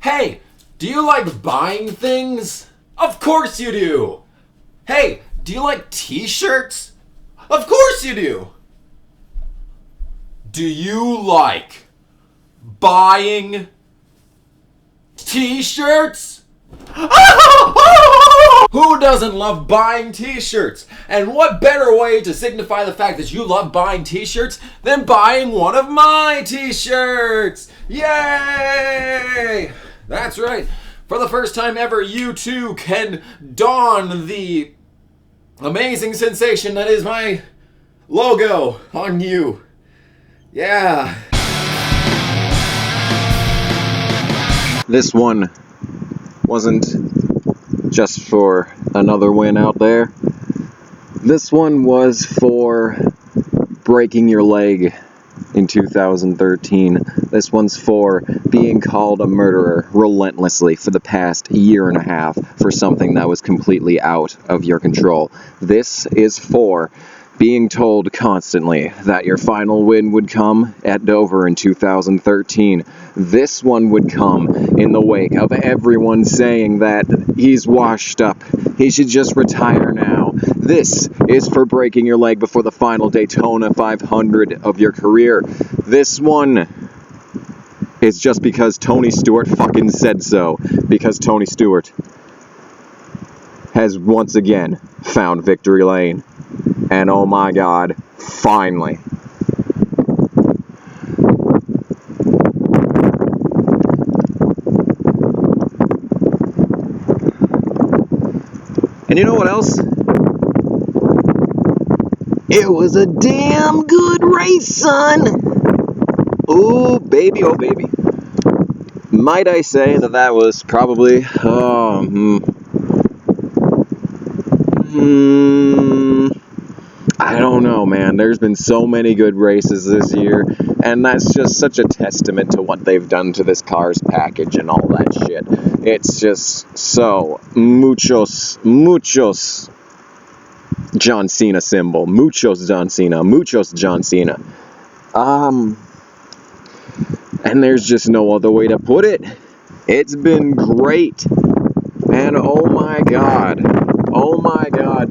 Hey, do you like buying things? Of course you do! Hey, do you like t-shirts? Of course you do! Do you like buying t-shirts? Who doesn't love buying t-shirts? And what better way to signify the fact that you love buying t-shirts than buying one of my t-shirts? Yay! That's right. For the first time ever, you too can don the amazing sensation that is my logo on you. Yeah. This one wasn't just for another win out there. This one was for breaking your leg in 2013. This one's for being called a murderer relentlessly for the past year and a half for something that was completely out of your control. This is for being told constantly that your final win would come at Dover in 2013. This one would come in the wake of everyone saying that he's washed up, he should just retire now. This is for breaking your leg before the final Daytona 500 of your career. This one is just because Tony Stewart fucking said so, because Tony Stewart has once again found victory lane. And oh my god, finally. And you know what else? It was a damn good race, son! Oh baby, oh baby. Might I say that was probably, I don't know, man. There's been so many good races this year, and that's just such a testament to what they've done to this car's package and all that shit. It's just so muchos John Cena symbol. Muchos John Cena. And there's just no other way to put it. It's been great. And oh my god,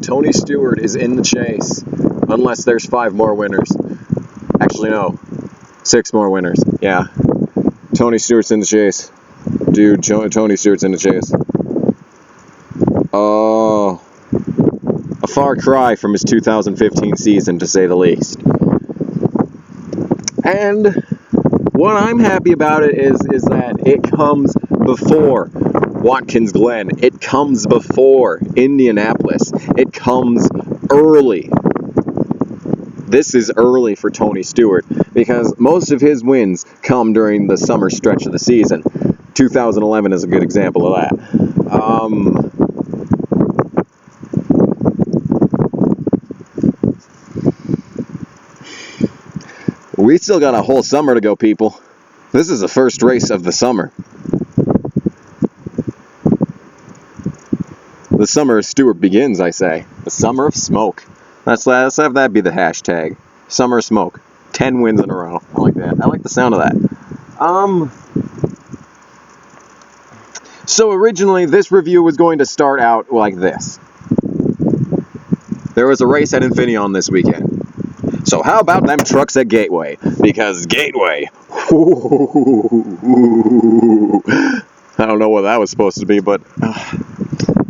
Tony Stewart is in the chase. Unless there's 5 more winners. Actually, no. 6 more winners. Yeah. Tony Stewart's in the chase. Dude, Tony Stewart's in the chase. Oh. A far cry from his 2015 season, to say the least. And what I'm happy about it is that it comes before Watkins Glen. It comes before Indianapolis. It comes early. This is early for Tony Stewart because most of his wins come during the summer stretch of the season. 2011 is a good example of that. We still got a whole summer to go, people. This is the first race of the summer. The summer of Stewart begins, I say. The summer of smoke. Let's have that be the hashtag. Summer of smoke. 10 wins in a row. I like that. I like the sound of that. So originally, this review was going to start out like this. There was a race at Infineon this weekend. So how about them trucks at Gateway? Because Gateway... I don't know what that was supposed to be, but...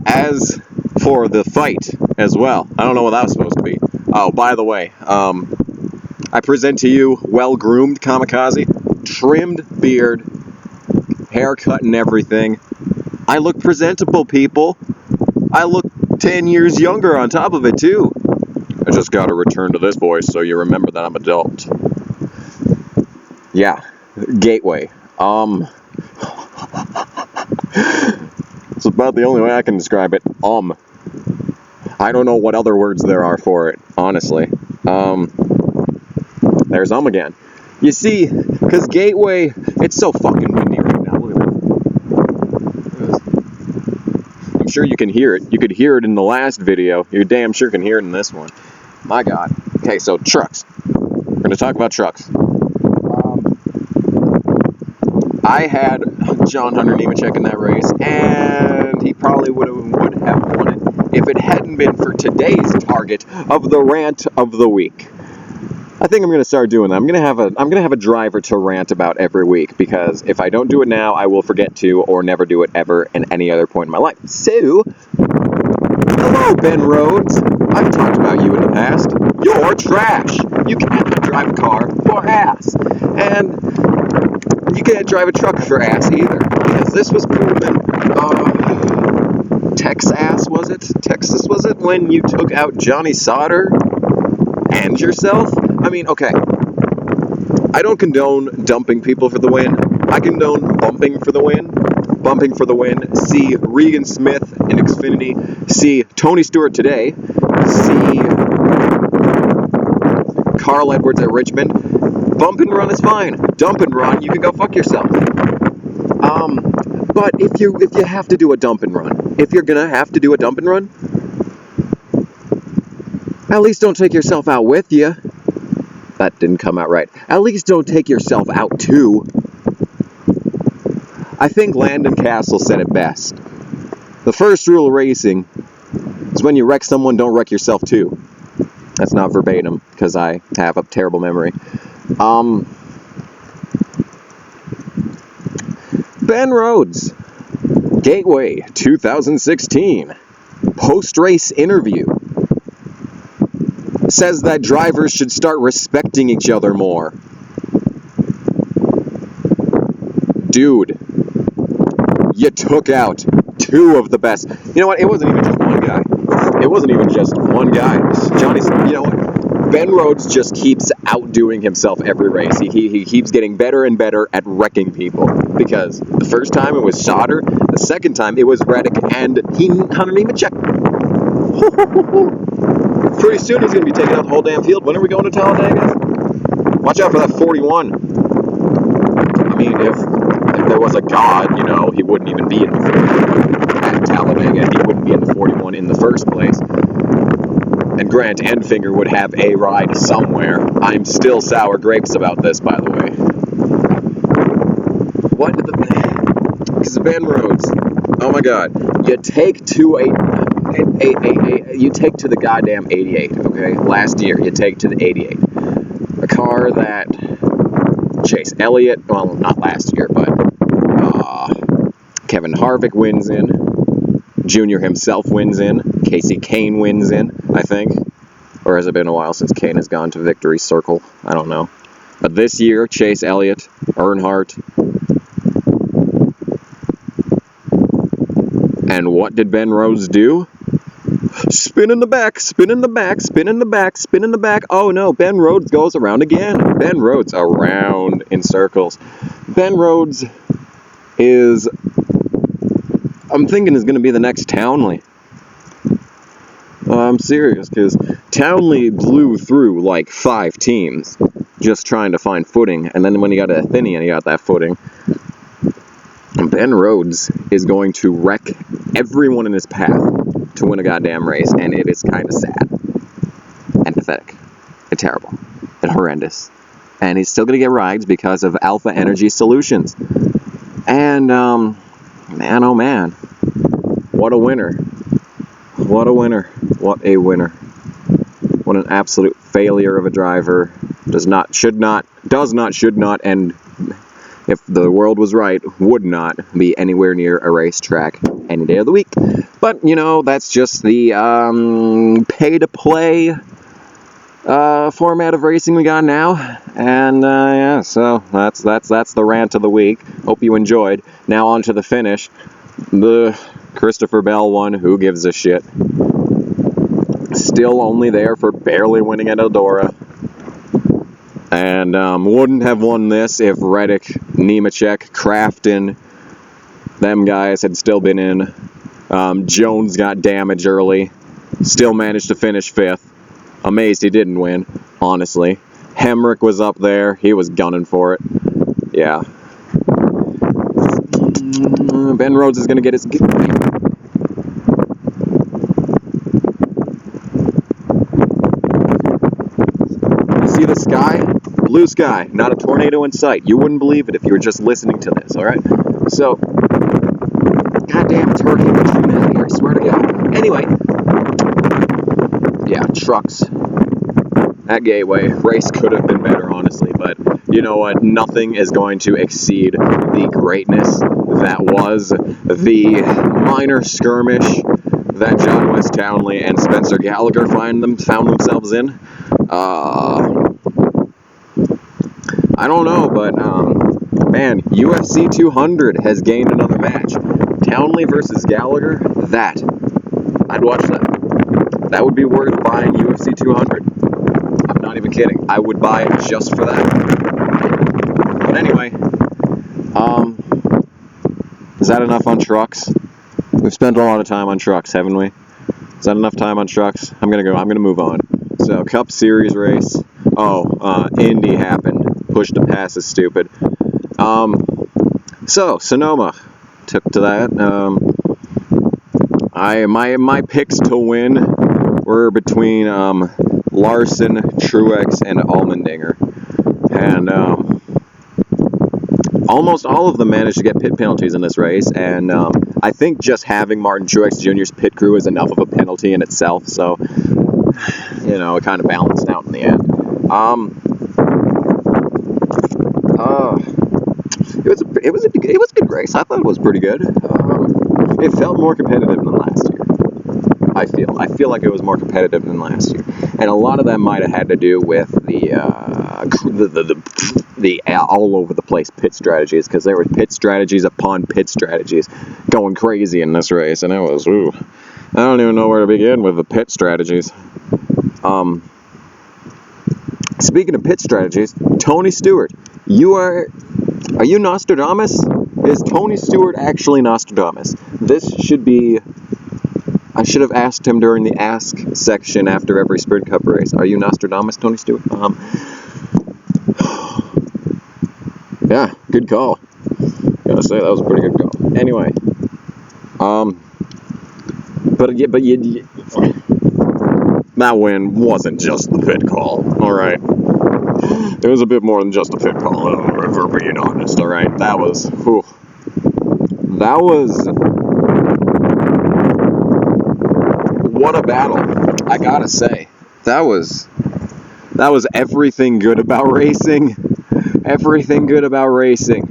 as for the fight as well, I don't know what that was supposed to be. Oh, by the way, I present to you well-groomed Kamikaze, trimmed beard, haircut and everything. I look presentable, people. I look 10 years younger on top of it, too. I just gotta return to this voice so you remember that I'm adult. Yeah, Gateway. It's about the only way I can describe it. I don't know what other words there are for it, honestly. There's again. You see, because Gateway, it's so fucking windy right now. Look at that. I'm sure you can hear it. You could hear it in the last video. You damn sure can hear it in this one. My God. Okay, so trucks. We're going to talk about trucks. I had John Hunter Nemechek in that race, and he probably would have won it if it hadn't been for today's target of the rant of the week. I think I'm going to start doing that. I'm going to have a driver to rant about every week, because if I don't do it now, I will forget to, or never do it ever in any other point in my life. So, hello, Ben Rhodes. I've talked about you in the past. You're trash. You can't drive a car for ass. And you can't drive a truck for ass either. Because this was proven, Texas, was it? When you took out Johnny Sauter and yourself? I mean, okay. I don't condone dumping people for the win. I condone bumping for the win. Bumping for the win. See Regan Smith in Xfinity. See Tony Stewart today. See Carl Edwards at Richmond. Bump and run is fine. Dump and run, you can go fuck yourself. But if you have to do a dump and run, if you're gonna have to do a dump and run, at least don't take yourself out with you. That didn't come out right. At least don't take yourself out too. I think Landon Castle said it best. The first rule of racing is when you wreck someone, don't wreck yourself too. That's not verbatim, because I have a terrible memory. Ben Rhodes, Gateway 2016, post-race interview. Says that drivers should start respecting each other more. Dude, you took out two of the best. You know what? It wasn't even just one guy. You know what? Ben Rhodes just keeps outdoing himself every race. He keeps getting better and better at wrecking people. Because the first time it was Sauter, the second time it was Reddick, and Hunter Nemechek. Pretty soon he's going to be taking out the whole damn field. When are we going to Talladega? Watch out for that 41. I mean, if there was a god, you know, he wouldn't even be in the 41 at Talladega. He wouldn't be in the 41 in the first place. And Grant Enfinger would have a ride somewhere. I'm still sour grapes about this, by the way. What did because Ben Rhodes, oh my god, you take to the goddamn 88, okay? Last year, you take to the 88. A car that Chase Elliott, well, not last year, but Kevin Harvick wins in. Junior himself wins in. Casey Kane wins in, I think. Or has it been a while since Kane has gone to Victory Circle? I don't know. But this year, Chase Elliott, Earnhardt. And what did Ben Rhodes do? Spin in the back, spin in the back, spin in the back, spin in the back. Oh no, Ben Rhodes goes around again. Ben Rhodes around in circles. Ben Rhodes is, I'm thinking, is going to be the next Townley. I'm serious, because Townley blew through like 5 teams just trying to find footing, and then when he got to Athenian, he got that footing. Ben Rhodes is going to wreck everyone in his path to win a goddamn race, and it is kind of sad and pathetic and terrible and horrendous. And he's still going to get rides because of Alpha Energy Solutions. And, man, oh man, what a winner. What a winner. What a winner. What an absolute failure of a driver. Should not, and if the world was right, would not be anywhere near a racetrack any day of the week. But, you know, that's just the pay-to-play format of racing we got now. And, yeah, so that's the rant of the week. Hope you enjoyed. Now on to the finish. The Christopher Bell one, who gives a shit? Still only there for barely winning at Eldora. And wouldn't have won this if Reddick, Nemechek, Crafton, them guys had still been in. Jones got damaged early. Still managed to finish 5th. Amazed he didn't win, honestly. Hemrick was up there. He was gunning for it. Yeah. Ben Rhodes is going to get his... You see the sky? Blue sky. Not a tornado in sight. You wouldn't believe it if you were just listening to this, alright? So, goddamn turkey, get you out of here, I swear to God. Anyway, yeah, trucks at Gateway. Race could have been better, honestly, but you know what? Nothing is going to exceed the greatness that was the minor skirmish that John West Townley and Spencer Gallagher found themselves in. I don't know, but man, UFC 200 has gained another match. Townley versus Gallagher. That I'd watch that. That would be worth buying UFC 200. I'm not even kidding. I would buy it just for that. But anyway, is that enough on trucks? We've spent a lot of time on trucks, haven't we? Is that enough time on trucks? I'm gonna move on. So, Cup Series race. Indy happened. Push to pass is stupid. So Sonoma took to that. My picks to win were between Larson, Truex, and Allmendinger, and almost all of them managed to get pit penalties in this race, and I think just having Martin Truex Jr.'s pit crew is enough of a penalty in itself, so it kind of balanced out in the end. It was a good race. I thought it was pretty good. It felt more competitive than last year. I feel like it was more competitive than last year, and a lot of that might have had to do with the all over the place pit strategies, because there were pit strategies upon pit strategies going crazy in this race, and it was I don't even know where to begin with the pit strategies. Speaking of pit strategies, Tony Stewart, are you Nostradamus? Is Tony Stewart actually Nostradamus? I should have asked him during the Ask section after every Sprint Cup race. Are you Nostradamus, Tony Stewart? Yeah, good call. Gotta say, that was a pretty good call. Anyway, that win wasn't just the pit call, alright? It was a bit more than just a pit call, if we're being honest, alright? That was what a battle, I gotta say. That was everything good about racing. Everything good about racing.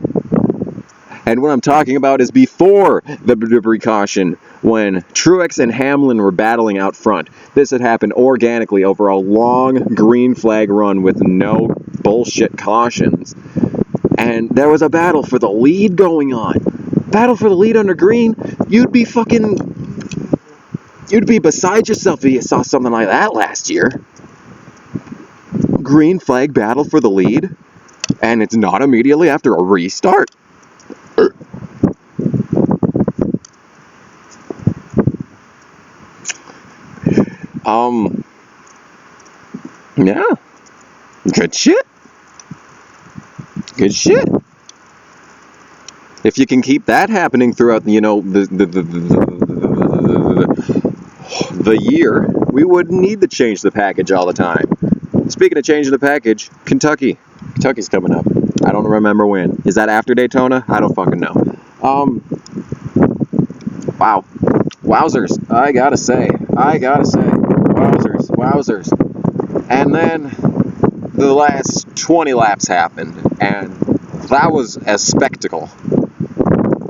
And what I'm talking about is before the debris caution, when Truex and Hamlin were battling out front. This had happened organically over a long green flag run with no bullshit cautions. And there was a battle for the lead going on. Battle for the lead under green? You'd be beside yourself if you saw something like that last year. Green flag battle for the lead, and it's not immediately after a restart. Yeah. Good shit. Good shit. If you can keep that happening throughout, the year, we wouldn't need to change the package all the time. Speaking of changing the package, Kentucky's coming up. I don't remember when. Is that after Daytona? I don't fucking know. Wow. Wowzers. I gotta say. Wowzers. And then the last 20 laps happened, and that was a spectacle.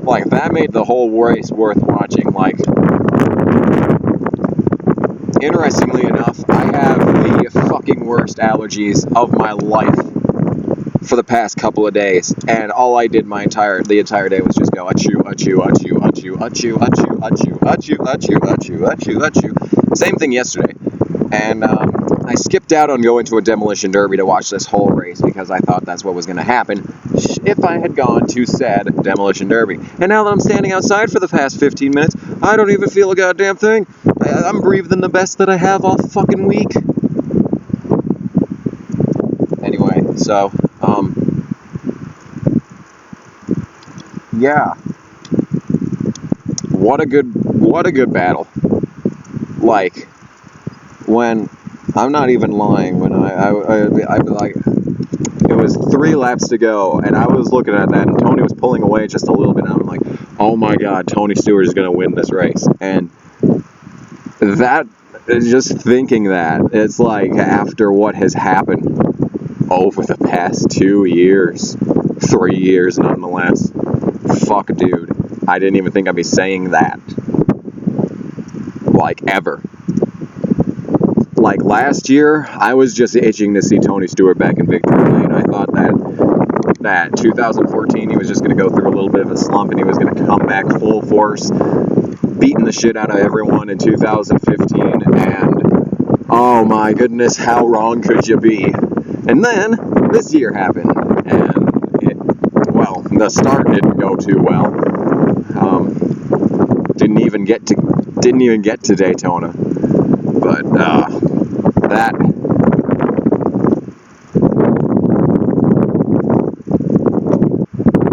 Like, that made the whole race worth watching. Like, interestingly enough, I have the fucking worst allergies of my life for the past couple of days, and all I did the entire day was just go achoo, achoo, achoo, achoo, achoo, achoo, achoo, achoo, achoo, achoo, achoo, achoo. Same thing yesterday. And I skipped out on going to a demolition derby to watch this whole race because I thought that's what was going to happen if I had gone to said demolition derby. And now that I'm standing outside for the past 15 minutes, I don't even feel a goddamn thing. I'm breathing the best that I have all fucking week. Anyway, so, yeah. What a good battle. Like, when, I'm not even lying, when I like, it was 3 laps to go, and I was looking at that, and Tony was pulling away just a little bit, and I'm like, oh my god, Tony Stewart is going to win this race. And that, just thinking that, it's like after what has happened over the past 2 years, 3 years nonetheless, fuck dude, I didn't even think I'd be saying that. Like, ever. Like, last year, I was just itching to see Tony Stewart back in victory lane. I thought that 2014 he was just going to go through a little bit of a slump and he was going to come back full force, beating the shit out of everyone in 2015, and oh my goodness, how wrong could you be? And then this year happened, and the start didn't go too well. Didn't even get to Daytona, but that.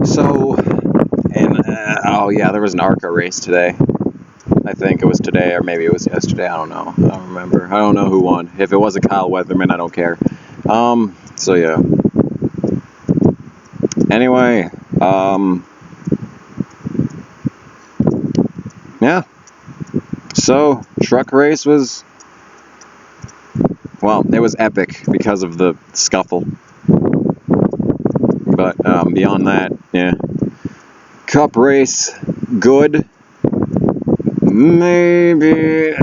So, and oh yeah, there was an ARCA race today. I think it was today, or maybe it was yesterday. I don't know. I don't remember. I don't know who won. If it was a Kyle Weatherman, I don't care. So yeah. Anyway, yeah. So, truck race was, well, it was epic because of the scuffle. But beyond that, yeah. Cup race, good. Maybe.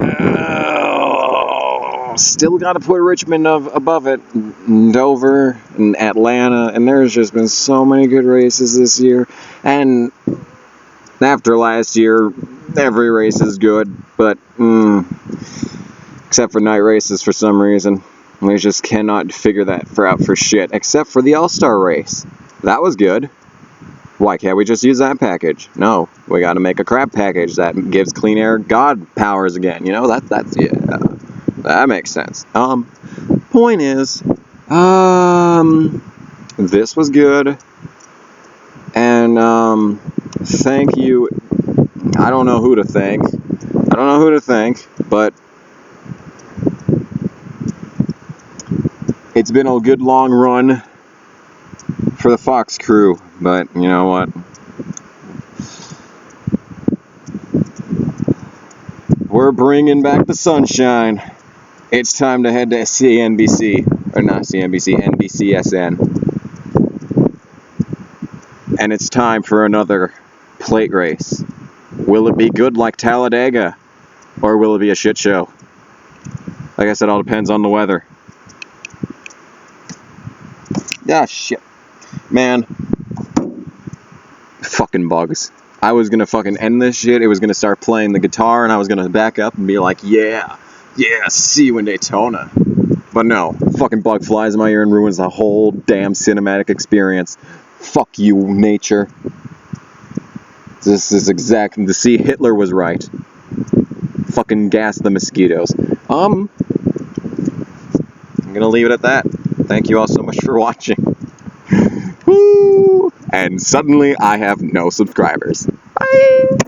Still got to put Richmond above it. Dover and Atlanta. And there's just been so many good races this year. And after last year, every race is good. But, except for night races for some reason. We just cannot figure that out for shit. Except for the All-Star race. That was good. Why can't we just use that package? No, we got to make a crap package that gives Clean Air God powers again. You know, that's yeah, that makes sense. Point is, this was good, and thank you. I don't know who to thank. But it's been a good long run for the Fox crew, but you know what? We're bringing back the sunshine. It's time to head to CNBC, or not CNBC, NBCSN. And it's time for another plate race. Will it be good like Talladega, or will it be a shit show? Like I said, all depends on the weather. Ah, shit. Man, fucking bugs. I was gonna fucking end this shit. It was gonna start playing the guitar, and I was gonna back up and be like, yeah, see you in Daytona. But no, fucking bug flies in my ear and ruins the whole damn cinematic experience. Fuck you, nature. This is exactly, to see Hitler was right. Fucking gas the mosquitoes. I'm gonna leave it at that. Thank you all so much for watching. Woo! And suddenly I have no subscribers.